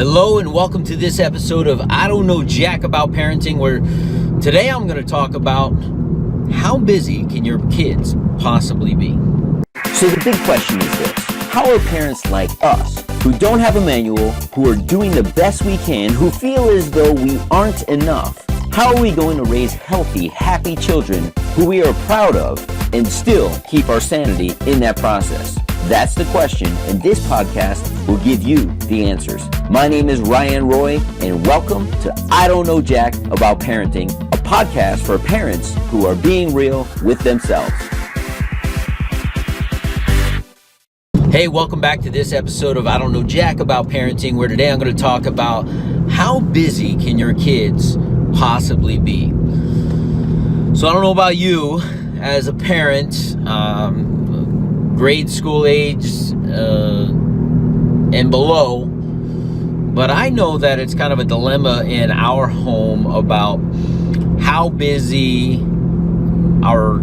Hello and welcome to this episode of I Don't Know Jack About Parenting, where today I'm going to talk about how busy can your kids possibly be? So the big question is this: how are parents like us, who don't have a manual, who are doing the best we can, who feel as though we aren't enough, how are we going to raise healthy, happy children who we are proud of and still keep our sanity in that process? That's the question, and this podcast will give you the answers. My name is Ryan Roy, and welcome to I Don't Know Jack About Parenting, a podcast for parents who are being real with themselves. Hey, welcome back to this episode of I Don't Know Jack About Parenting, where today I'm going to talk about how busy can your kids possibly be. So I don't know about you as a parent, grade school age and below, but I know that it's kind of a dilemma in our home about how busy our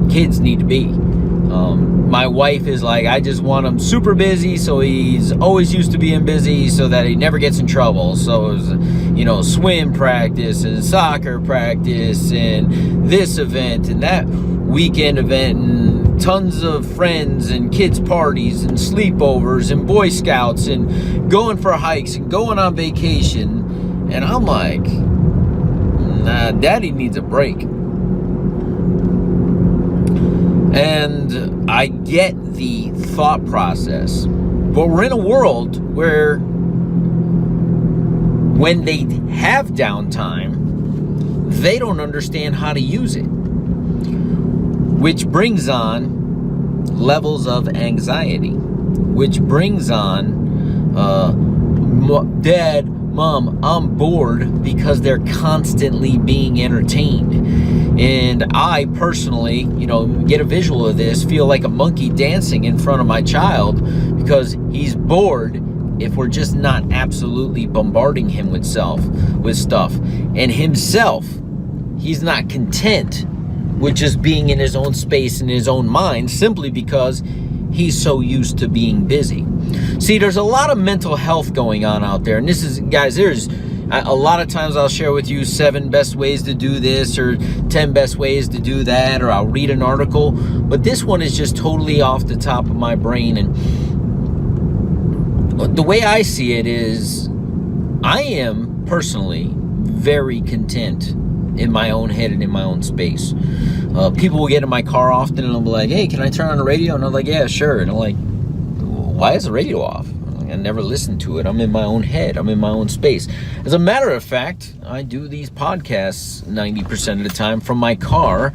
kids need to be. My wife is like, I just want him super busy so he's always used to being busy so that he never gets in trouble. So it's, swim practice and soccer practice and this event and that weekend event and tons of friends and kids parties and sleepovers and Boy Scouts and going for hikes and going on vacation. And I'm like, nah, daddy needs a break. And I get the thought process, but we're in a world where when they have downtime, they don't understand how to use it, which brings on levels of anxiety, which brings on, Dad, Mom, I'm bored, because they're constantly being entertained. And I personally, get a visual of this, feel like a monkey dancing in front of my child because he's bored if we're just not absolutely bombarding him with stuff. And himself, he's not content with just being in his own space, in his own mind, simply because he's so used to being busy. See, there's a lot of mental health going on out there. And this is, guys, there's a lot of times I'll share with you 7 best ways to do this or 10 best ways to do that, or I'll read an article. But this one is just totally off the top of my brain. And the way I see it is, I am personally very content in my own head and in my own space. People will get in my car often and they'll be like, hey, can I turn on the radio? And I'm like, yeah, sure. And I'm like, why is the radio off? I never listen to it. I'm in my own head. I'm in my own space. As a matter of fact, I do these podcasts 90% of the time from my car,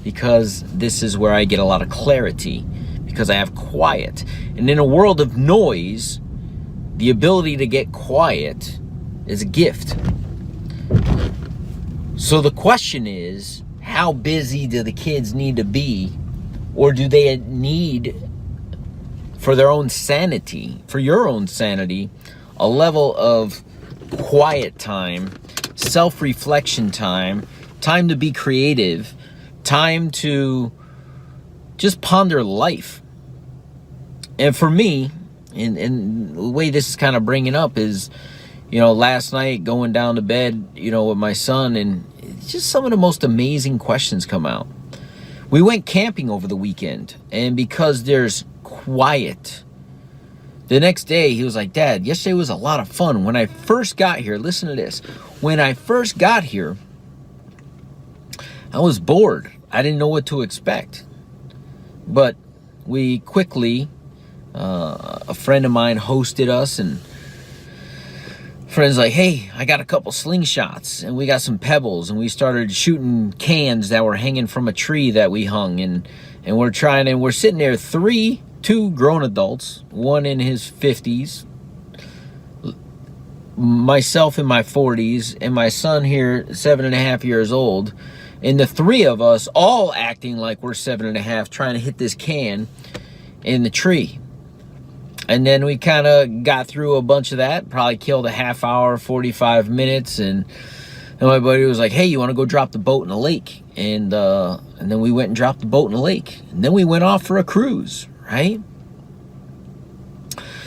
because this is where I get a lot of clarity, because I have quiet. And in a world of noise, the ability to get quiet is a gift. So the question is, how busy do the kids need to be, or do they need, for their own sanity, for your own sanity, a level of quiet time, self-reflection time, time to be creative, time to just ponder life? And for me, and the way this is kind of bringing up is, last night going down to bed, with my son, and just some of the most amazing questions come out. We went camping over the weekend, and because there's quiet, the next day he was like, Dad, yesterday was a lot of fun. When I first got here, listen to this. When I first got here, I was bored. I didn't know what to expect. But we quickly, a friend of mine hosted us, and friend's like, hey, I got a couple slingshots and we got some pebbles, and we started shooting cans that were hanging from a tree that we hung, and we're sitting there, 2 grown adults, one in his 50s, myself in my 40s, and my son here, 7.5 years old, and the 3 of us all acting like we're 7.5, trying to hit this can in the tree. And then we kind of got through a bunch of that, probably killed a half hour, 45 minutes. And my buddy was like, hey, you want to go drop the boat in the lake? And then we went and dropped the boat in the lake. And then we went off for a cruise, right?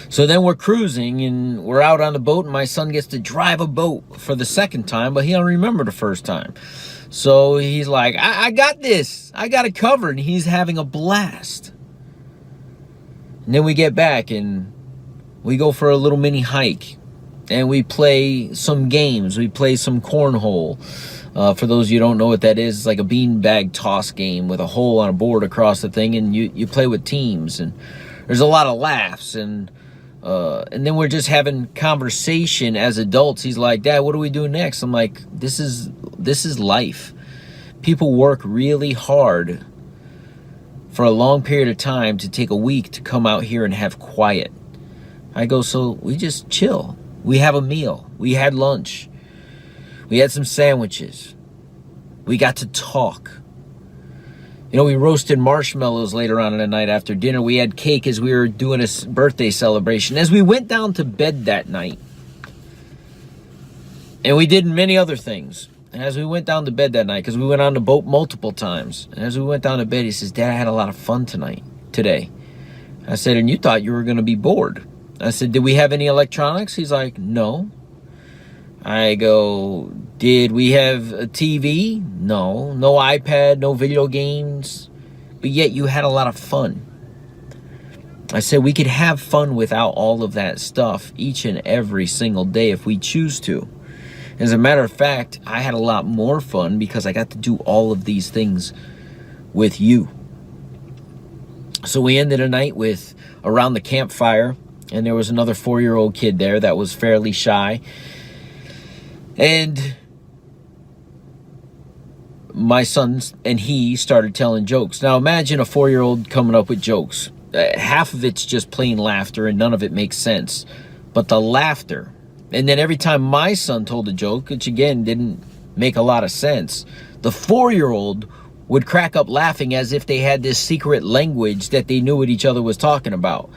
So then we're cruising and we're out on the boat, and my son gets to drive a boat for the second time, but he don't remember the first time. So he's like, I got this. I got it covered. And he's having a blast. And then we get back and we go for a little mini hike. And we play some games. We play some cornhole. For those of you who don't know what that is, it's like a beanbag toss game with a hole on a board across the thing. And you play with teams. And there's a lot of laughs. And then we're just having conversation as adults. He's like, Dad, what do we do next? I'm like, this is life. People work really hard for a long period of time to take a week to come out here and have quiet. I go, so we just chill. We have a meal. We had lunch. We had some sandwiches. We got to talk. You know, we roasted marshmallows later on in the night after dinner. We had cake as we were doing a birthday celebration. As we went down to bed that night, and we did many other things. And as we went down to bed that night, because we went on the boat multiple times, and as we went down to bed, he says, Dad, I had a lot of fun today. I said, and you thought you were going to be bored. I said, did we have any electronics? He's like, no. I go, did we have a TV? No. No iPad, no video games. But yet you had a lot of fun. I said we could have fun without all of that stuff each and every single day if we choose to. As a matter of fact, I had a lot more fun because I got to do all of these things with you. So we ended the night with around the campfire, and there was another 4-year-old kid there that was fairly shy. And my son and he started telling jokes. Now imagine a 4-year-old coming up with jokes. Half of it's just plain laughter and none of it makes sense. But the laughter. And then every time my son told a joke, which again didn't make a lot of sense, the 4-year-old would crack up laughing as if they had this secret language that they knew what each other was talking about.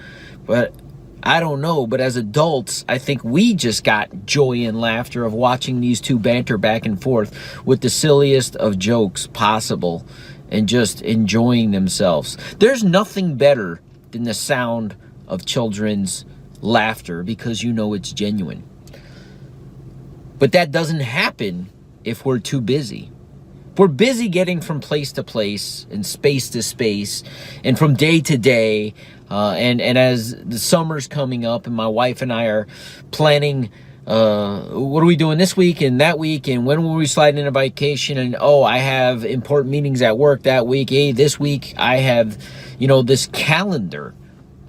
But I don't know, but as adults, I think we just got joy and laughter of watching these two banter back and forth with the silliest of jokes possible and just enjoying themselves. There's nothing better than the sound of children's laughter because you know it's genuine. But that doesn't happen if we're too busy. If we're busy getting from place to place and space to space and from day to day, and as the summer's coming up and my wife and I are planning, what are we doing this week and that week, and when will we slide in a vacation, and I have important meetings at work that week, hey, this week I have, this calendar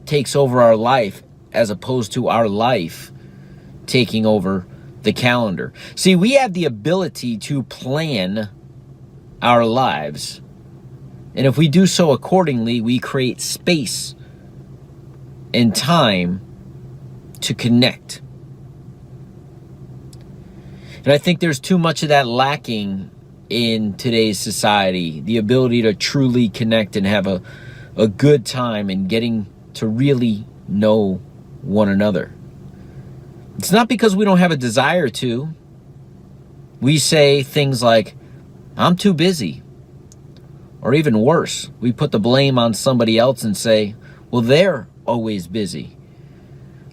takes over our life as opposed to our life taking over the calendar. See, we have the ability to plan our lives, and if we do so accordingly, we create space and time to connect. And I think there's too much of that lacking in today's society, the ability to truly connect and have a good time and getting to really know one another. It's not because we don't have a desire to. We say things like, I'm too busy. Or even worse, we put the blame on somebody else and say, well, they're always busy.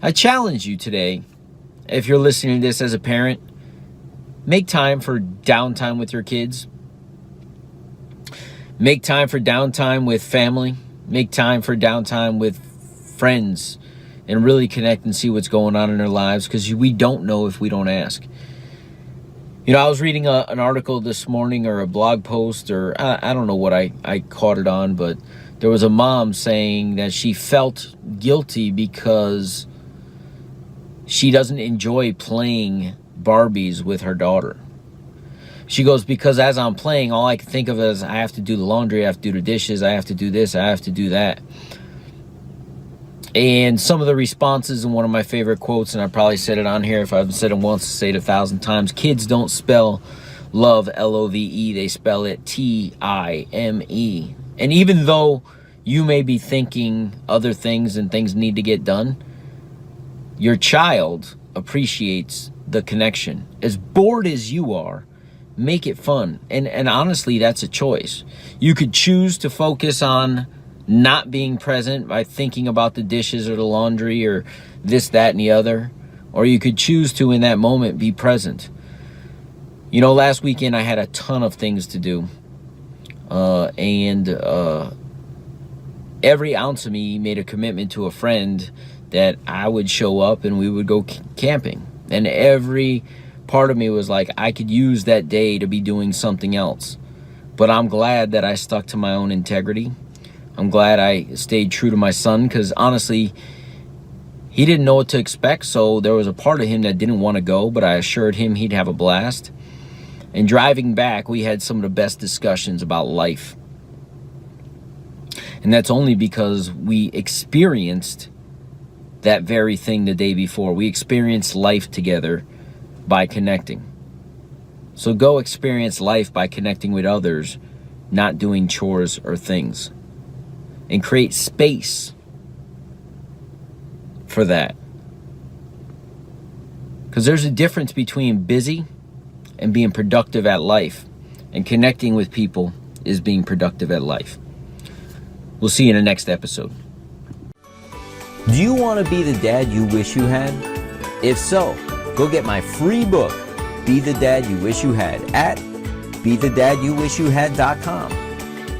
I challenge you today, if you're listening to this as a parent, make time for downtime with your kids. Make time for downtime with family. Make time for downtime with friends and really connect and see what's going on in their lives, because we don't know if we don't ask. I was reading an article this morning, or a blog post, or I don't know what I caught it on, but there was a mom saying that she felt guilty because she doesn't enjoy playing Barbies with her daughter. She goes, because as I'm playing, all I can think of is I have to do the laundry, I have to do the dishes, I have to do this, I have to do that. And some of the responses, in one of my favorite quotes, and I probably said it on here, if I haven't said it once, say it 1,000 times, kids don't spell love Love, they spell it Time. And even though you may be thinking other things and things need to get done, your child appreciates the connection. As bored as you are, make it fun. And honestly, that's a choice. You could choose to focus on not being present by thinking about the dishes or the laundry or this, that, and the other. Or you could choose to, in that moment, be present. You know, last weekend I had a ton of things to do. And every ounce of me made a commitment to a friend that I would show up and we would go camping. And every part of me was like, I could use that day to be doing something else. But I'm glad that I stuck to my own integrity. I'm glad I stayed true to my son, because honestly, he didn't know what to expect. So there was a part of him that didn't want to go, but I assured him he'd have a blast. And driving back, we had some of the best discussions about life. And that's only because we experienced that very thing the day before. We experienced life together by connecting. So go experience life by connecting with others, not doing chores or things. And create space for that. Because there's a difference between busy and being productive at life. And connecting with people is being productive at life. We'll see you in the next episode. Do you want to be the dad you wish you had? If so, go get my free book, Be the Dad You Wish You Had, at BeTheDadYouWishYouHad.com.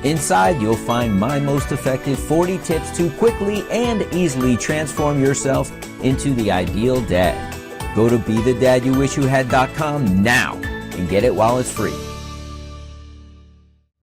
Inside, you'll find my most effective 40 tips to quickly and easily transform yourself into the ideal dad. Go to BeTheDadYouWishYouHad.com now and get it while it's free.